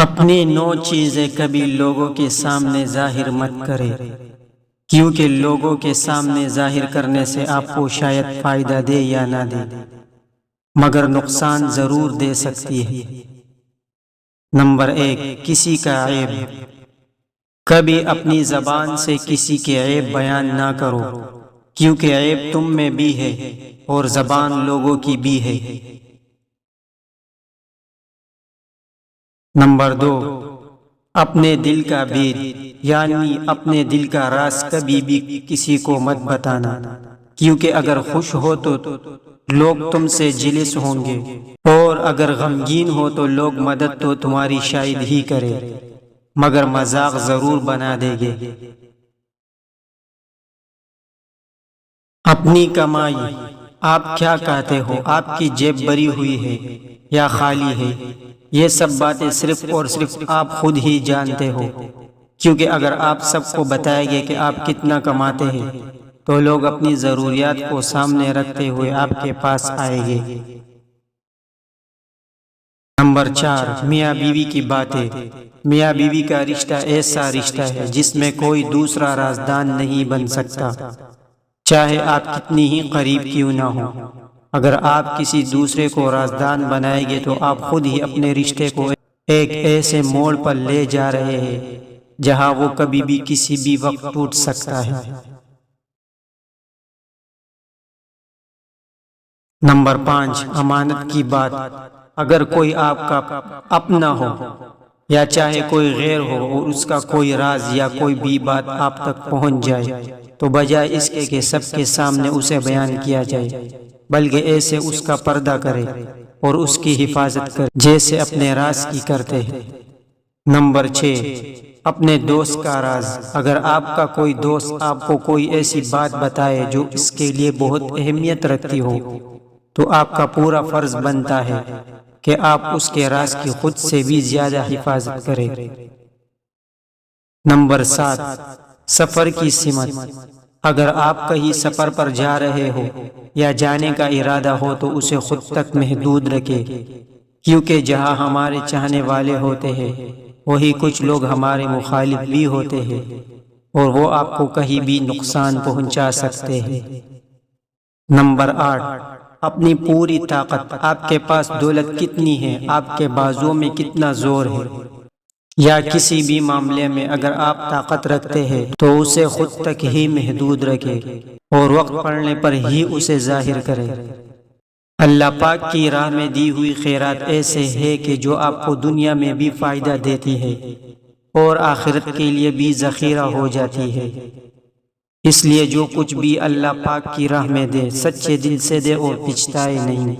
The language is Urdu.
اپنی 9 چیزیں کبھی لوگوں کے سامنے ظاہر مت کرے، کیونکہ لوگوں کے سامنے ظاہر کرنے سے آپ کو شاید فائدہ دے یا نہ دے، مگر نقصان ضرور دے سکتی ہے۔ نمبر 1، کسی کا عیب۔ کبھی اپنی زبان سے کسی کے عیب بیان نہ کرو، کیونکہ عیب تم میں بھی ہے اور زبان لوگوں کی بھی ہے۔ نمبر 2، اپنے دل کا بید، یعنی اپنے دل کا راز کبھی بھی کسی کو مت بتانا، کیونکہ اگر خوش ہو تو لوگ تم سے جلس ہوں گے، اور اگر غمگین ہو تو لوگ مدد تو تمہاری شاید ہی کرے، مگر مذاق ضرور بنا دیں گے۔ اپنی کمائی۔ آپ کیا کہتے ہو؟ آپ کی جیب بھری ہوئی ہے یا خالی ہے؟ یہ سب باتیں صرف اور صرف آپ خود ہی جانتے ہو، کیونکہ اگر آپ سب کو بتائیں گے کہ آپ کتنا کماتے ہیں تو لوگ اپنی ضروریات کو سامنے رکھتے ہوئے آپ کے پاس آئیں گے۔ نمبر 4، میاں بیوی کی باتیں۔ میاں بیوی کا رشتہ ایسا رشتہ ہے جس میں کوئی دوسرا رازدان نہیں بن سکتا، چاہے آپ کتنی ہی قریب کیوں نہ ہو۔ اگر آپ کسی دوسرے کو رازدان بنائیں گے تو آپ خود ہی اپنے رشتے کو ایک ایسے موڑ پر لے جا رہے ہیں جہاں وہ کبھی بھی کسی بھی وقت ٹوٹ سکتا ہے۔ نمبر 5، امانت کی بات۔ اگر کوئی آپ کا اپنا ہو یا چاہے کوئی غیر ہو اور اس کا کوئی راز یا کوئی بھی بات آپ تک پہنچ جائے تو بجائے اس کے کہ سب کے سامنے اسے بیان کیا جائے، بلکہ ایسے اس کا پردہ کرے اور اس کی حفاظت کرے جیسے اپنے راز کی کرتے ہیں۔ نمبر 6، اپنے دوست کا راز۔ اگر آپ کا کوئی دوست آپ کو کوئی ایسی بات بتائے جو اس کے لیے بہت اہمیت رکھتی ہو تو آپ کا پورا فرض بنتا ہے کہ آپ اس کے راز کی خود سے بھی زیادہ حفاظت کریں۔ نمبر 7، سفر کی سمت۔ اگر آپ کہیں سفر پر جا رہے ہو یا جانے کا ارادہ ہو تو اسے خود تک محدود رکھیں، کیونکہ جہاں ہمارے چاہنے والے ہوتے ہیں وہی کچھ لوگ ہمارے مخالف بھی ہوتے ہیں اور وہ آپ کو کہیں بھی نقصان پہنچا سکتے ہیں۔ نمبر 8، اپنی پوری طاقت۔ آپ کے پاس دولت کتنی ہے، آپ کے بازوؤں میں کتنا زور ہے، یا کسی بھی معاملے میں اگر آپ طاقت رکھتے ہیں تو اسے خود تک ہی محدود رکھیں اور وقت پڑنے پر ہی اسے ظاہر کریں۔ اللہ پاک کی راہ میں دی ہوئی خیرات ایسے ہے کہ جو آپ کو دنیا میں بھی فائدہ دیتی ہے اور آخرت کے لیے بھی ذخیرہ ہو جاتی ہے۔ اس لیے جو کچھ بھی اللہ پاک کی راہ میں دے، سچے دل سے دے اور پچھتائے نہیں۔